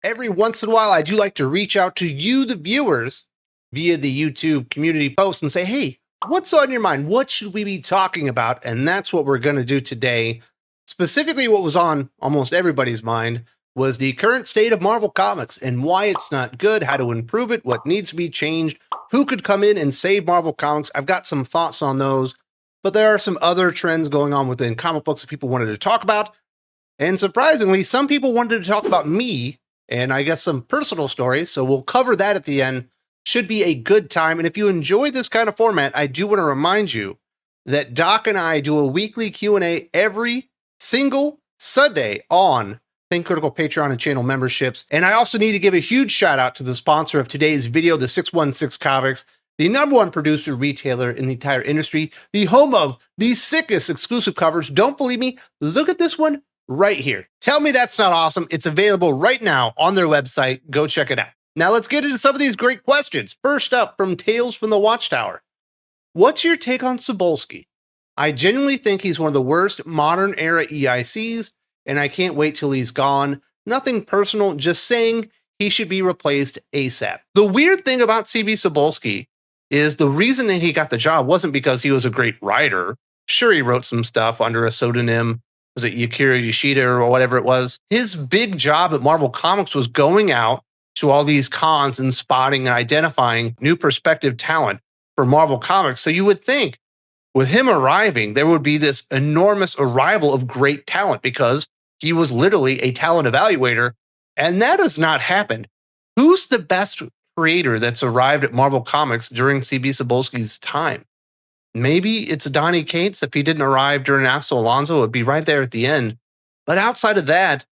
Every once in a while, I do like to reach out to you, the viewers, via the YouTube community post and say, hey, what's on your mind? What should we be talking about? And that's what we're going to do today. Specifically, what was on almost everybody's mind was the current state of Marvel Comics and why it's not good, how to improve it, what needs to be changed, who could come in and save Marvel Comics. I've got some thoughts on those, but there are some other trends going on within comic books that people wanted to talk about. And surprisingly, some people wanted to talk about me and I guess some personal stories. So we'll cover that at the end. Should be a good time. And if you enjoy this kind of format, I do want to remind you that Doc and I do a weekly Q&A every single Sunday on Think Critical Patreon and channel memberships. And I also need to give a huge shout out to the sponsor of today's video, the 616 Comics, the #1 producer retailer in the entire industry, the home of the sickest exclusive covers. Don't believe me? Look at this one right here. Tell me that's not awesome. It's available right now on their website. Go check it out. Now let's get into some of these great questions. First up from Tales from the Watchtower. What's your take on Cebulski? I genuinely think he's one of the worst modern era EICs, and I can't wait till he's gone. Nothing personal, just saying he should be replaced ASAP. The weird thing about CB Cebulski is the reason that he got the job wasn't because he was a great writer. Sure, he wrote some stuff under a pseudonym. Was it Yukira Yoshida or whatever it was? His big job at Marvel Comics was going out to all these cons and spotting and identifying new prospective talent for Marvel Comics. So you would think with him arriving, there would be this enormous arrival of great talent because he was literally a talent evaluator. And that has not happened. Who's the best creator that's arrived at Marvel Comics during CB Cebulski's time? Maybe it's Donny Cates. If he didn't arrive during Axel Alonso, it would be right there at the end. But outside of that,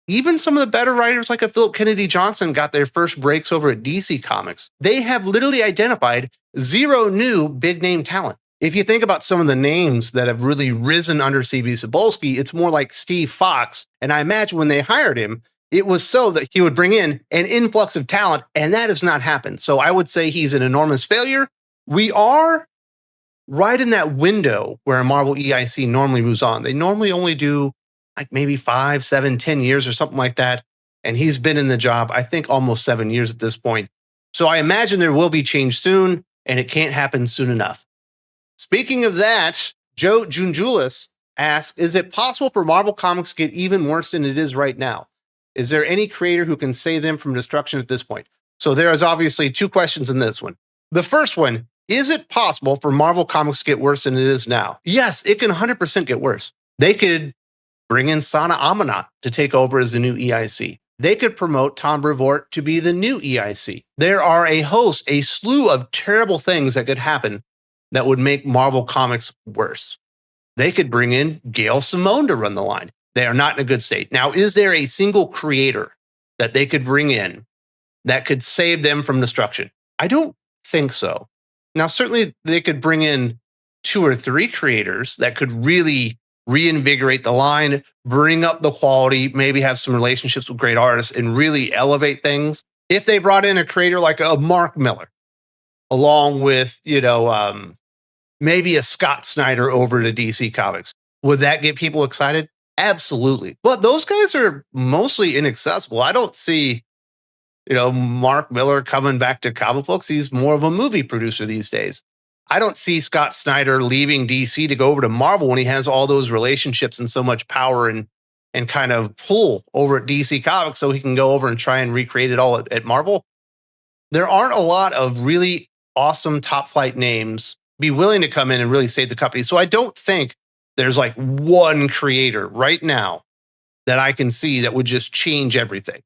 even some of the better writers like a Philip Kennedy Johnson got their first breaks over at DC Comics. They have literally identified zero new big name talent. If you think about some of the names that have really risen under CB Cebulski, it's more like Steve Fox. And I imagine when they hired him, it was so that he would bring in an influx of talent, and that has not happened. So I would say he's an enormous failure. We are right in that window where a Marvel EIC normally moves on. They normally only do like maybe 5, 7, 10 years or something like that. And he's been in the job, I think, almost 7 years at this point. So I imagine there will be change soon, and it can't happen soon enough. Speaking of that, Joe Junjulis asks, is it possible for Marvel Comics to get even worse than it is right now? Is there any creator who can save them from destruction at this point? So there is obviously two questions in this one. The first one, is it possible for Marvel Comics to get worse than it is now? Yes, it can 100% get worse. They could bring in Sana Amanat to take over as the new EIC. They could promote Tom Brevoort to be the new EIC. There are a slew of terrible things that could happen that would make Marvel Comics worse. They could bring in Gail Simone to run the line. They are not in a good state. Now, is there a single creator that they could bring in that could save them from destruction? I don't think so. Now, certainly they could bring in 2 or 3 creators that could really reinvigorate the line, bring up the quality, maybe have some relationships with great artists and really elevate things. If they brought in a creator like a Mark Millar, along with, maybe a Scott Snyder over to DC Comics, would that get people excited? Absolutely. But those guys are mostly inaccessible. I don't see Mark Millar coming back to comic books. He's more of a movie producer these days. I don't see Scott Snyder leaving DC to go over to Marvel when he has all those relationships and so much power and kind of pull over at DC Comics so he can go over and try and recreate it all at Marvel. There aren't a lot of really awesome top flight names be willing to come in and really save the company. So I don't think there's like one creator right now that I can see that would just change everything.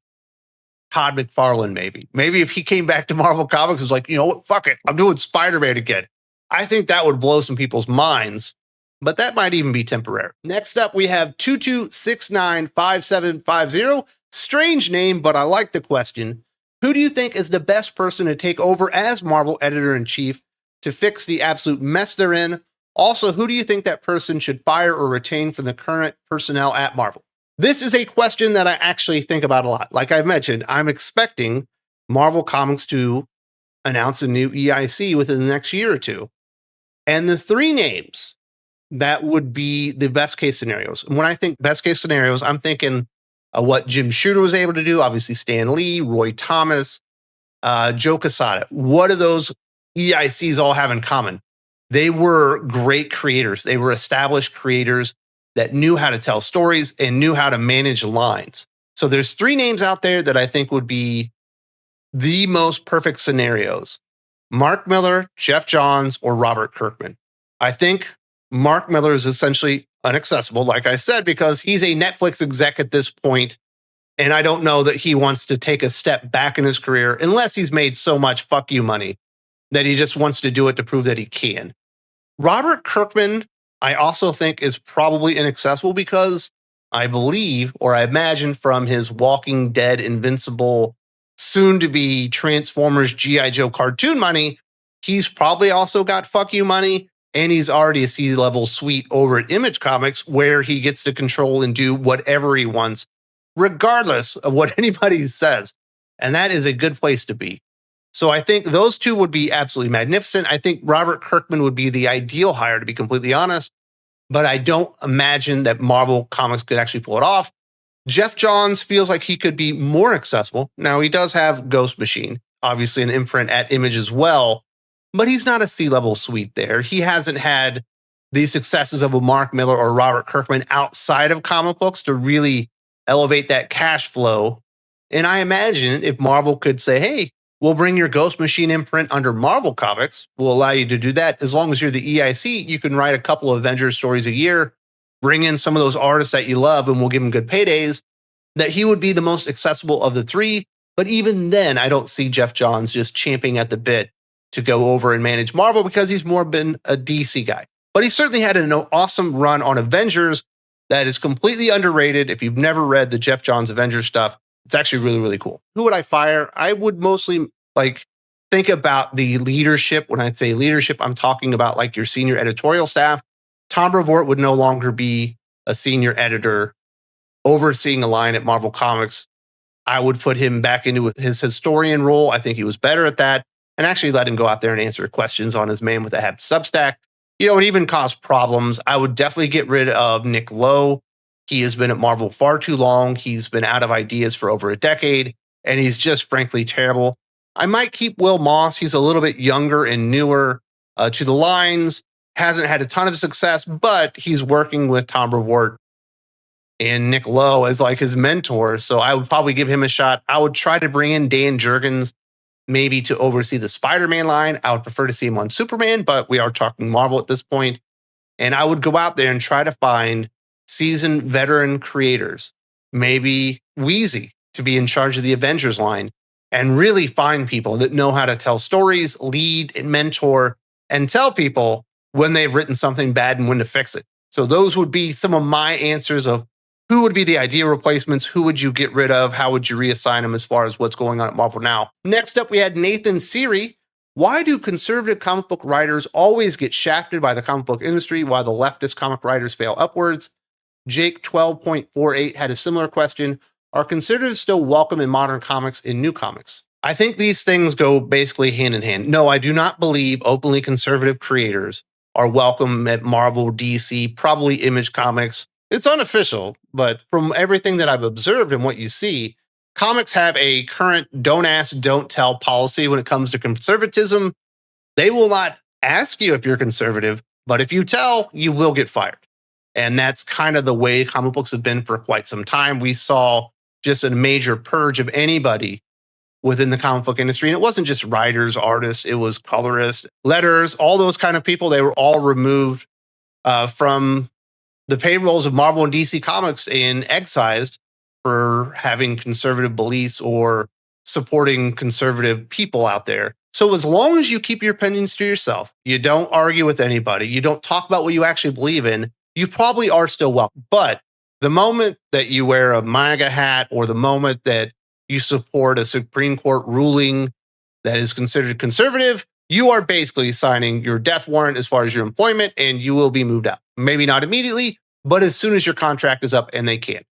Todd McFarlane, maybe. Maybe if he came back to Marvel Comics, was like, you know what, fuck it, I'm doing Spider-Man again. I think that would blow some people's minds, but that might even be temporary. Next up, we have 22695750. Strange name, but I like the question. Who do you think is the best person to take over as Marvel editor-in-chief to fix the absolute mess they're in? Also, who do you think that person should fire or retain from the current personnel at Marvel? This is a question that I actually think about a lot. Like I've mentioned, I'm expecting Marvel Comics to announce a new EIC within the next year or two. And the 3 names that would be the best case scenarios. And when I think best case scenarios, I'm thinking what Jim Shooter was able to do, obviously Stan Lee, Roy Thomas, Joe Quesada. What do those EICs all have in common? They were great creators. They were established creators that knew how to tell stories and knew how to manage lines. So there's three names out there that I think would be the most perfect scenarios: Mark Millar, Geoff Johns, or Robert Kirkman. I think Mark Millar is essentially inaccessible, like I said, because he's a Netflix exec at this point, and I don't know that he wants to take a step back in his career unless he's made so much fuck you money that he just wants to do it to prove that he can. Robert Kirkman, I also think, is probably inaccessible because I believe, or I imagine from his Walking Dead, Invincible, soon to be Transformers, G.I. Joe cartoon money, he's probably also got fuck you money. And he's already a C-level suite over at Image Comics where he gets to control and do whatever he wants, regardless of what anybody says. And that is a good place to be. So I think those two would be absolutely magnificent. I think Robert Kirkman would be the ideal hire, to be completely honest, but I don't imagine that Marvel Comics could actually pull it off. Geoff Johns feels like he could be more accessible. Now, he does have Ghost Machine, obviously an imprint at Image as well, but he's not a C-level suite there. He hasn't had the successes of a Mark Millar or Robert Kirkman outside of comic books to really elevate that cash flow. And I imagine if Marvel could say, hey, we'll bring your Ghost Machine imprint under Marvel Comics, we'll allow you to do that. As long as you're the EIC, you can write a couple of Avengers stories a year, bring in some of those artists that you love, and we'll give them good paydays, that he would be the most accessible of the three. But even then, I don't see Geoff Johns just champing at the bit to go over and manage Marvel because he's more been a DC guy. But he certainly had an awesome run on Avengers that is completely underrated. If you've never read the Geoff Johns Avengers stuff, it's actually really, really cool. Who would I fire? I would mostly think about the leadership. When I say leadership, I'm talking about like your senior editorial staff. Tom Brevoort would no longer be a senior editor overseeing a line at Marvel Comics. I would put him back into his historian role. I think he was better at that, and actually let him go out there and answer questions on his Man with a Hat Substack. It even caused problems. I would definitely get rid of Nick Lowe. He has been at Marvel far too long. He's been out of ideas for over a decade, and he's just frankly terrible. I might keep Will Moss. He's a little bit younger and newer to the lines, hasn't had a ton of success, but he's working with Tom Brevoort and Nick Lowe as like his mentor. So I would probably give him a shot. I would try to bring in Dan Jurgens maybe to oversee the Spider-Man line. I would prefer to see him on Superman, but we are talking Marvel at this point. And I would go out there and try to find seasoned veteran creators, maybe Wheezy to be in charge of the Avengers line, and really find people that know how to tell stories, lead and mentor, and tell people when they've written something bad and when to fix it. So those would be some of my answers of who would be the ideal replacements, who would you get rid of, how would you reassign them as far as what's going on at Marvel now. Next up, we had Nathan Seary. Why do conservative comic book writers always get shafted by the comic book industry while the leftist comic writers fail upwards? Jake 12.48 had a similar question. Are conservatives still welcome in modern comics and new comics? I think these things go basically hand in hand. No, I do not believe openly conservative creators are welcome at Marvel, DC, probably Image Comics. It's unofficial, but from everything that I've observed and what you see, comics have a current don't ask, don't tell policy when it comes to conservatism. They will not ask you if you're conservative, but if you tell, you will get fired. And that's kind of the way comic books have been for quite some time. We saw just a major purge of anybody within the comic book industry. And it wasn't just writers, artists, it was colorists, letters, all those kind of people. They were all removed from the payrolls of Marvel and DC Comics and excised for having conservative beliefs or supporting conservative people out there. So as long as you keep your opinions to yourself, you don't argue with anybody, you don't talk about what you actually believe in, you probably are still welcome. But the moment that you wear a MAGA hat or the moment that you support a Supreme Court ruling that is considered conservative, you are basically signing your death warrant as far as your employment, and you will be moved out. Maybe not immediately, but as soon as your contract is up, and they can.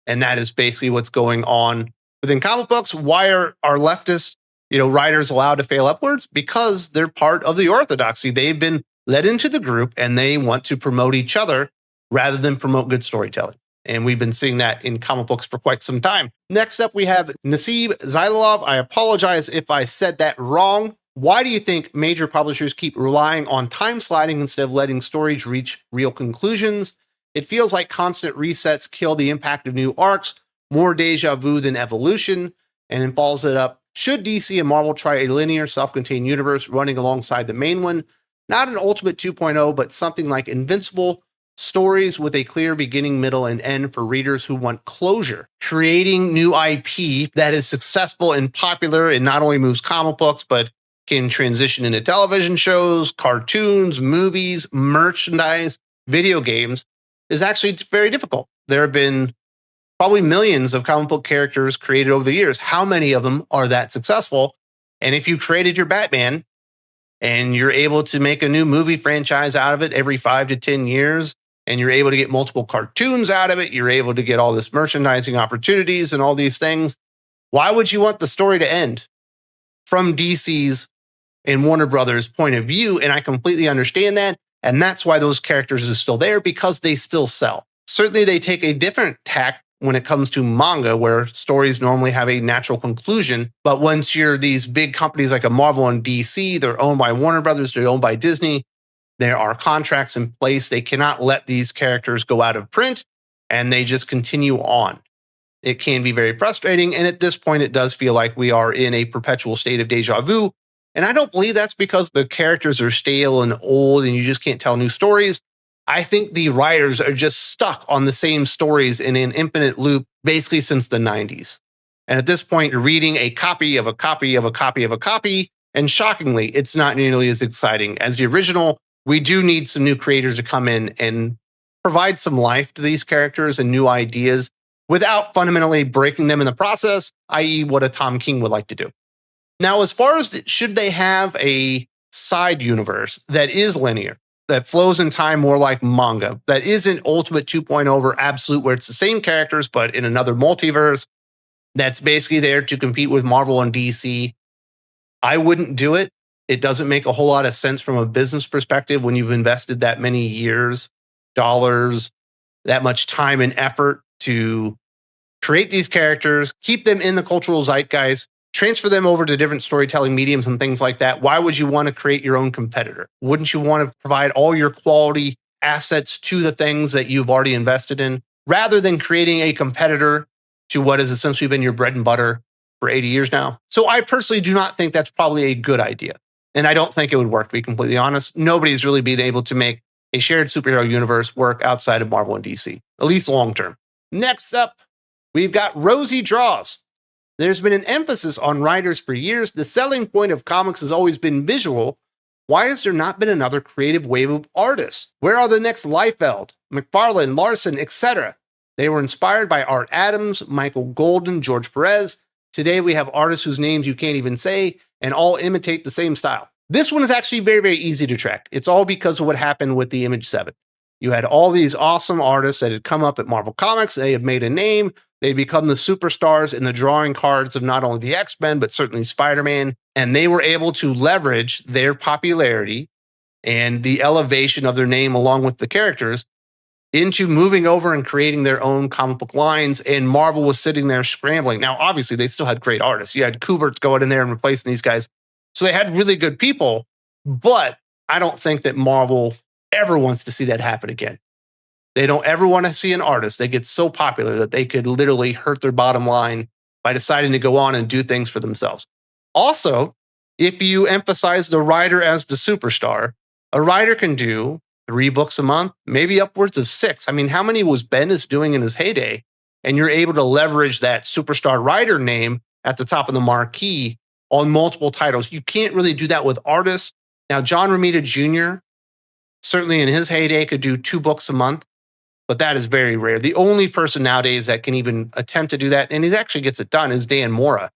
And that is basically what's going on within comic books. Why are leftist, writers allowed to fail upwards? Because they're part of the orthodoxy. They've been led into the group, and they want to promote each other rather than promote good storytelling. And we've been seeing that in comic books for quite some time. Next up, we have Nasib Zylilov. I apologize if I said that wrong. Why do you think major publishers keep relying on time sliding instead of letting stories reach real conclusions? It feels like constant resets kill the impact of new arcs, more deja vu than evolution, and it follows it up. Should DC and Marvel try a linear, self-contained universe running alongside the main one? Not an Ultimate 2.0, but something like Invincible, stories with a clear beginning, middle, and end for readers who want closure. Creating new IP that is successful and popular and not only moves comic books, but can transition into television shows, cartoons, movies, merchandise, video games is actually very difficult. There have been probably millions of comic book characters created over the years. How many of them are that successful? And if you created your Batman and you're able to make a new movie franchise out of it every 5 to 10 years, and you're able to get multiple cartoons out of it, you're able to get all this merchandising opportunities and all these things, why would you want the story to end? From DC's and Warner Brothers' point of view, and I completely understand that, and that's why those characters are still there, because they still sell. Certainly, they take a different tack when it comes to manga, where stories normally have a natural conclusion. But once you're these big companies like a Marvel and DC, they're owned by Warner Brothers, they're owned by Disney, there are contracts in place. They cannot let these characters go out of print, and they just continue on. It can be very frustrating, and at this point, it does feel like we are in a perpetual state of deja vu. And I don't believe that's because the characters are stale and old and you just can't tell new stories. I think the writers are just stuck on the same stories in an infinite loop basically since the 90s. And at this point, you're reading a copy of a copy of a copy of a copy, and shockingly, it's not nearly as exciting as the original. We do need some new creators to come in and provide some life to these characters and new ideas without fundamentally breaking them in the process, i.e. what a Tom King would like to do. Now, as far as should they have a side universe that is linear, that flows in time more like manga, that isn't Ultimate 2.0 or Absolute, where it's the same characters, but in another multiverse, that's basically there to compete with Marvel and DC, I wouldn't do it. It doesn't make a whole lot of sense from a business perspective when you've invested that many years, dollars, that much time and effort to create these characters, keep them in the cultural zeitgeist, transfer them over to different storytelling mediums and things like that. Why would you want to create your own competitor? Wouldn't you want to provide all your quality assets to the things that you've already invested in, rather than creating a competitor to what has essentially been your bread and butter for 80 years now? So I personally do not think that's probably a good idea. And I don't think it would work, to be completely honest. Nobody's really been able to make a shared superhero universe work outside of Marvel and DC, at least long term. Next up, we've got Rosie Draws. There's been an emphasis on writers for years. The selling point of comics has always been visual. Why has there not been another creative wave of artists? Where are the next Liefeld, McFarlane, Larson, etc.? They were inspired by Art Adams, Michael Golden, George Perez. Today we have artists whose names you can't even say and all imitate the same style. This one is actually very, very easy to track. It's all because of what happened with the Image 7. You had all these awesome artists that had come up at Marvel Comics. They had made a name. They become the superstars in the drawing cards of not only the X-Men, but certainly Spider-Man. And they were able to leverage their popularity and the elevation of their name along with the characters into moving over and creating their own comic book lines. And Marvel was sitting there scrambling. Now, obviously, they still had great artists. You had Kubert going in there and replacing these guys. So they had really good people. But I don't think that Marvel ever wants to see that happen again. They don't ever want to see an artist that gets so popular that they could literally hurt their bottom line by deciding to go on and do things for themselves. Also, if you emphasize the writer as the superstar, a writer can do 3 books a month, maybe upwards of 6. I mean, how many was Bendis doing in his heyday? And you're able to leverage that superstar writer name at the top of the marquee on multiple titles. You can't really do that with artists. Now, John Romita Jr., certainly in his heyday, could do 2 books a month, but that is very rare. The only person nowadays that can even attempt to do that, and he actually gets it done, is Dan Mora.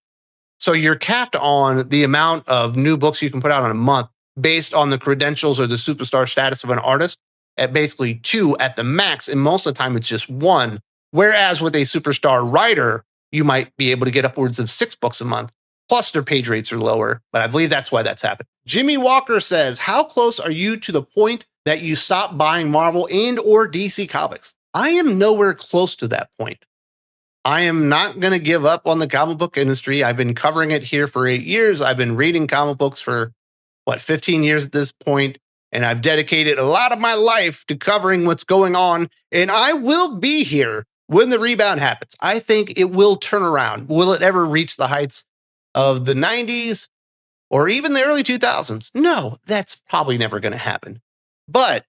So you're capped on the amount of new books you can put out in a month based on the credentials or the superstar status of an artist at basically 2 at the max. And most of the time it's just 1. Whereas with a superstar writer, you might be able to get upwards of 6 books a month. Plus their page rates are lower, but I believe that's why that's happened. Jimmy Walker says, how close are you to the point that you stop buying Marvel and or DC comics? I am nowhere close to that point. I am not going to give up on the comic book industry. I've been covering it here for 8 years. I've been reading comic books for 15 years at this point, and I've dedicated a lot of my life to covering what's going on. And I will be here when the rebound happens. I think it will turn around. Will it ever reach the heights of the 90s or even the early 2000s? No, that's probably never going to happen. But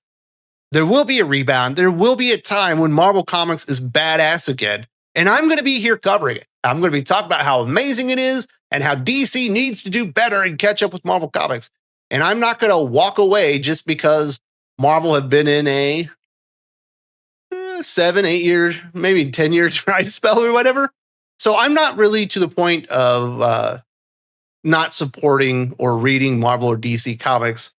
there will be a rebound. There will be a time when Marvel Comics is badass again. And I'm going to be here covering it. I'm going to be talking about how amazing it is and how DC needs to do better and catch up with Marvel Comics. And I'm not going to walk away just because Marvel have been in a 7, 8 years, maybe 10 years dry spell or whatever. So I'm not really to the point of not supporting or reading Marvel or DC comics.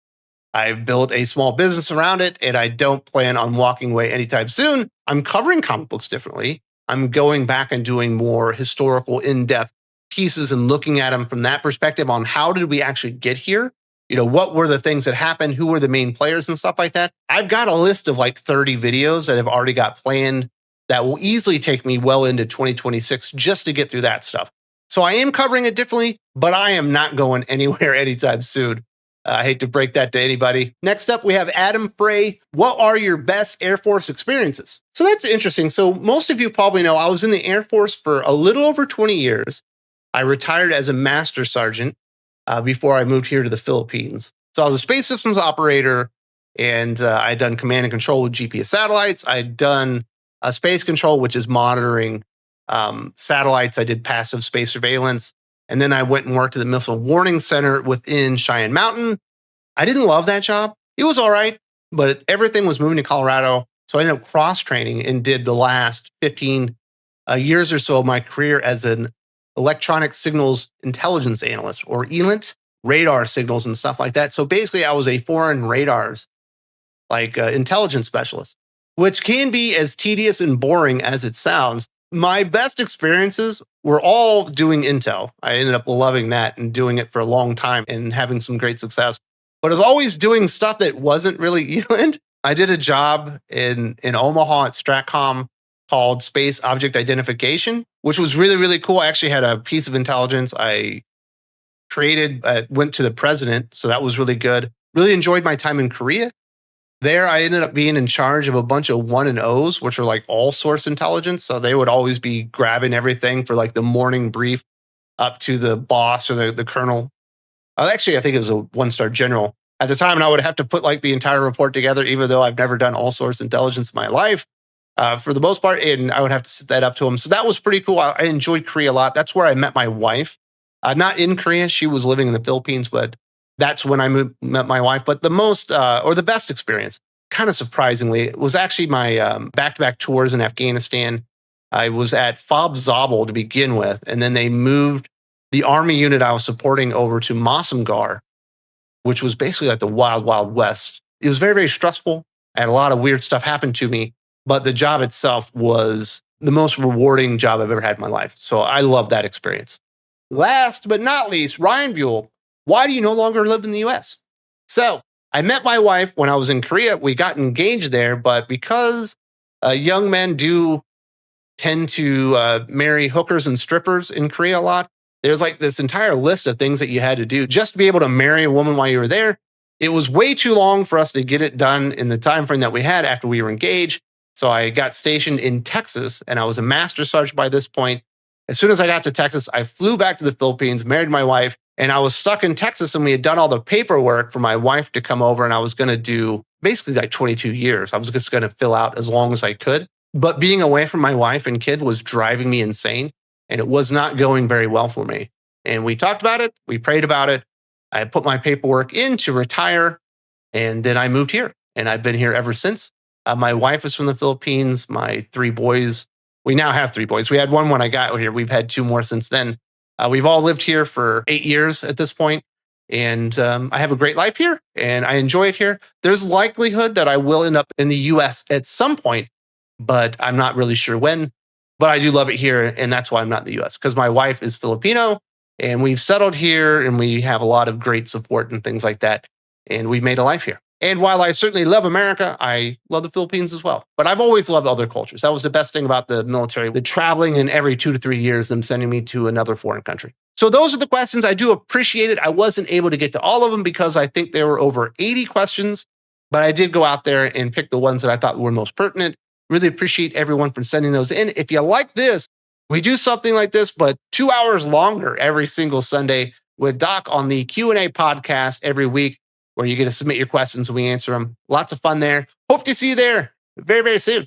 I've built a small business around it, and I don't plan on walking away anytime soon. I'm covering comic books differently. I'm going back and doing more historical, in-depth pieces and looking at them from that perspective on how did we actually get here? What were the things that happened? Who were the main players and stuff like that? I've got a list of like 30 videos that have already got planned that will easily take me well into 2026 just to get through that stuff. So I am covering it differently, but I am not going anywhere anytime soon. I hate to break that to anybody. Next up, we have Adam Frey. What are your best Air Force experiences? So that's interesting. So most of you probably know I was in the Air Force for a little over 20 years. I retired as a master sergeant before I moved here to the Philippines. So I was a space systems operator, and I'd done command and control with GPS satellites. I'd done space control, which is monitoring satellites. I did passive space surveillance. And then I went and worked at the Missile Warning Center within Cheyenne Mountain. I didn't love that job. It was all right, but everything was moving to Colorado. So I ended up cross-training and did the last 15 years or so of my career as an electronic signals intelligence analyst, or ELINT, radar signals and stuff like that. So basically, I was a foreign radars, like intelligence specialist, which can be as tedious and boring as it sounds. My best experiences were all doing intel. I ended up loving that and doing it for a long time and having some great success. But I was always doing stuff that wasn't really ELINT. I did a job in Omaha at Stratcom called Space Object Identification, which was really, really cool. I actually had a piece of intelligence I created, went to the president. So that was really good. Really enjoyed my time in Korea. There, I ended up being in charge of a bunch of 1 and O's, which are like all source intelligence. So they would always be grabbing everything for like the morning brief up to the boss or the colonel. Actually, I think it was a 1-star general at the time. And I would have to put like the entire report together, even though I've never done all source intelligence in my life for the most part. And I would have to sit that up to him. So that was pretty cool. I enjoyed Korea a lot. That's where I met my wife. Not in Korea. She was living in the Philippines, but that's when I met my wife. But the most or the best experience, kind of surprisingly, was actually my back-to-back tours in Afghanistan. I was at Fob Zabul to begin with, and then they moved the army unit I was supporting over to Masamgar, which was basically like the wild, wild west. It was very, very stressful. I had a lot of weird stuff happen to me, but the job itself was the most rewarding job I've ever had in my life. So I love that experience. Last but not least, Ryan Buell. Why do you no longer live in the US? So I met my wife when I was in Korea. We got engaged there, but because young men do tend to marry hookers and strippers in Korea a lot, there's like this entire list of things that you had to do just to be able to marry a woman while you were there. It was way too long for us to get it done in the time frame that we had after we were engaged. So I got stationed in Texas, and I was a master sergeant by this point. As soon as I got to Texas, I flew back to the Philippines, married my wife, and I was stuck in Texas, and we had done all the paperwork for my wife to come over, and I was going to do basically like 22 years. I was just going to fill out as long as I could. But being away from my wife and kid was driving me insane, and it was not going very well for me. And we talked about it. We prayed about it. I put my paperwork in to retire, and then I moved here, and I've been here ever since. My wife is from the Philippines. My 3 boys, we now have 3 boys. We had one when I got here. We've had 2 more since then. We've all lived here for 8 years at this point, and I have a great life here, and I enjoy it here. There's likelihood that I will end up in the US at some point, but I'm not really sure when. But I do love it here, and that's why I'm not in the US, because my wife is Filipino, and we've settled here, and we have a lot of great support and things like that, and we've made a life here. And while I certainly love America, I love the Philippines as well. But I've always loved other cultures. That was the best thing about the military, the traveling and every 2 to 3 years, them sending me to another foreign country. So those are the questions. I do appreciate it. I wasn't able to get to all of them because I think there were over 80 questions, but I did go out there and pick the ones that I thought were most pertinent. Really appreciate everyone for sending those in. If you like this, we do something like this, but 2 hours longer every single Sunday with Doc on the Q&A podcast every week, where you get to submit your questions and we answer them. Lots of fun there. Hope to see you there very, very soon.